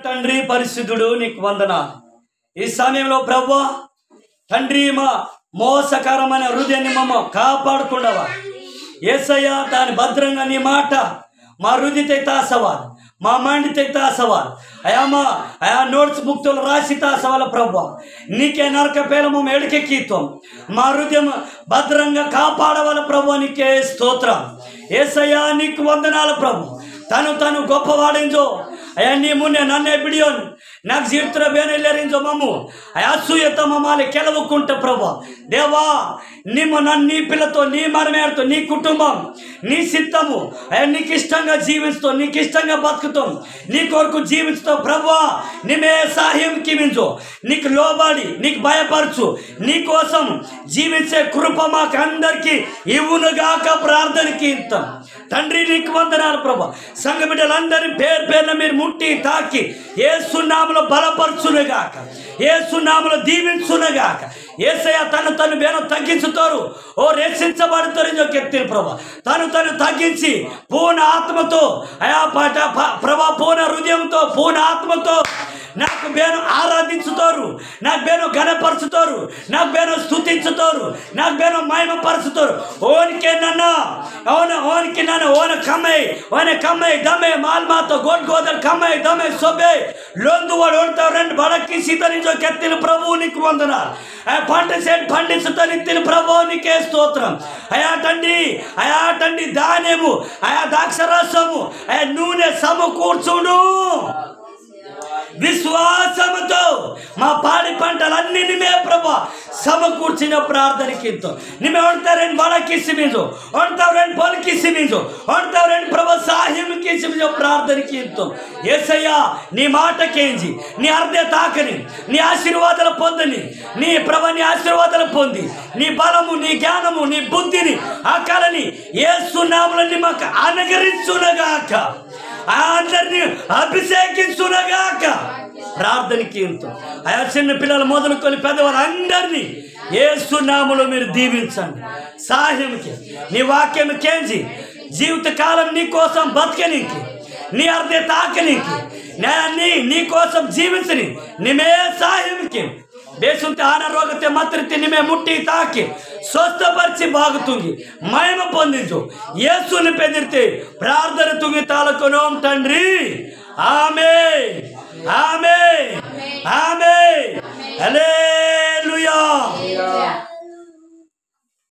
తండ్రి పరిశుద్ధుడు నీకు వందనాలు. ఈ సమయంలో ప్రభువా తండ్రి మా మోసకరమైన హృదయాన్ని మమ్మ కాపాడుకుండవా యేసయ్యా. దాని భద్రంగా నీ మాట మా హృదయ తెగతా సవాల్, మా మైండ్ తెగతా సవాల్ అయా. అయా నోట్స్ బుక్తులు రాసి తాసవాల ప్రభు నీకే నరక పేలము ఎడికెక్కిత్వం మా హృదయం భద్రంగా కాపాడవాల ప్రభు. నీకే స్తోత్రం యేసయ్యా. నీకు వందనాలు ప్రభు. తను గొప్పవాడించో అయ్యా. నీ మున్నే నన్నే బిడియోను నాకు జీవిత బేనెల్లరించో మమ్ము అయా. అసూయత మమ్మాలి కెలవుకుంటే ప్రభు దేవా నీ పిల్లతో నీ మరమేడుతో నీ కుటుంబం నీ సిద్ధము అయ్యా. నీకు ఇష్టంగా జీవిస్తాం, నీకు ఇష్టంగా బతుకుతాం, నీ కొరకు జీవిస్తాం ప్రభువా. నీమే సహాయం కివించు, నీకు లోబడి నీకు భయపరచు, నీ కోసం జీవించే కృప మాకు అందరికీ ఇవ్వునుగాక ప్రార్థనకి ఇస్తాం తండ్రి. నీకు వందనాలు ప్రభు. సంఘ బిడ్డలందరి పేర్ల మీరు ముట్టి తాకి యేసు నామములో బలపరచునుగాక, యేసు నామములో దీవించునుగాక. యేసయ్య తను బేను తగ్గించుతారు ఓ రక్షించబడుతారు కెత్తిన ప్రభా. తను తగ్గించి పూర్ణ ఆత్మతో అయా ప్రభా, పూర్ణ హృదయంతో పూర్ణ ఆత్మతో నాకు బేను ఆరాధించుతారు, నాకు బేను ఘనపరుచుతారు, నాకు బేను స్తుతించుతారు, నాకు బేను మహిమపరుచుతారు. ఓనికే నన్ను ఓన కమ్మై దమే మాల్మాతో గోదల్ కమ్మై దమే సొబే లొందు వాడు ఓడతావు రెండు బడక్కి సీతనిజో కెత్తిన ప్రభువు నీకు వందనాలు. పంట సెట్ పండించుతాను ప్రభువు నీకే స్తోత్రం అయా తండ్రి. ధాన్యము అయా ద్రాక్షరసము అయా నూనె సమకూర్చును విశ్వాసముతో మా పాడి పంటలన్నీ నిమే ప్రభా సమకూర్చిన ప్రార్థనకి ఎంతో నిమే ఒంటారని బడకిసిమించు, ఒంటారని పలికిసిమించు, ఒంటారని ప్రభా సాహ్యంకి ప్రార్థనకి ఎంతో. యేసయ్యా నీ మాటకేంచి నీ అర్ధే తాకని నీ ఆశీర్వాదాలు పొందని నీ ప్రభ నీ ఆశీర్వాదాలు పొంది నీ బలము నీ జ్ఞానము నీ బుద్ధిని అకాలని యేసు నామములో మాకు అనుగ్రహించునుగాక, అందరినీ అభిషేకించునుగాక ప్రార్థనకి ఎంతో. ఆయా చిన్న పిల్లలు మొదలుకొని పెద్దవారు అందరినీ యేసు నామములో మీరు దీవించండి. సాహ్యంకి నీ వాక్యం కేంచి జీవితకాలం నీ కోసం బతకనికి, నీ అర్ధే తాకనికి, నీ కోసం జీవించని నిమే సాహ్యంకి ಬೇಸುಂತೆ ಅನಾರೋಗ್ಯತೆ ಮಾತ್ರತೆ ನಿಮೆ ಮುಟ್ಟಿ ತಾಕಿ ಸ್ವಸ್ಥಪರಿಸಿ ಬಾಗುతుంగి మహిమ పొందించు యేసుని పెదిరితే ప్రార్థన తుంగి తాలకొనోం తండ్రి. ఆమేన్ ఆమేన్ ఆమేన్ హల్లెలూయా.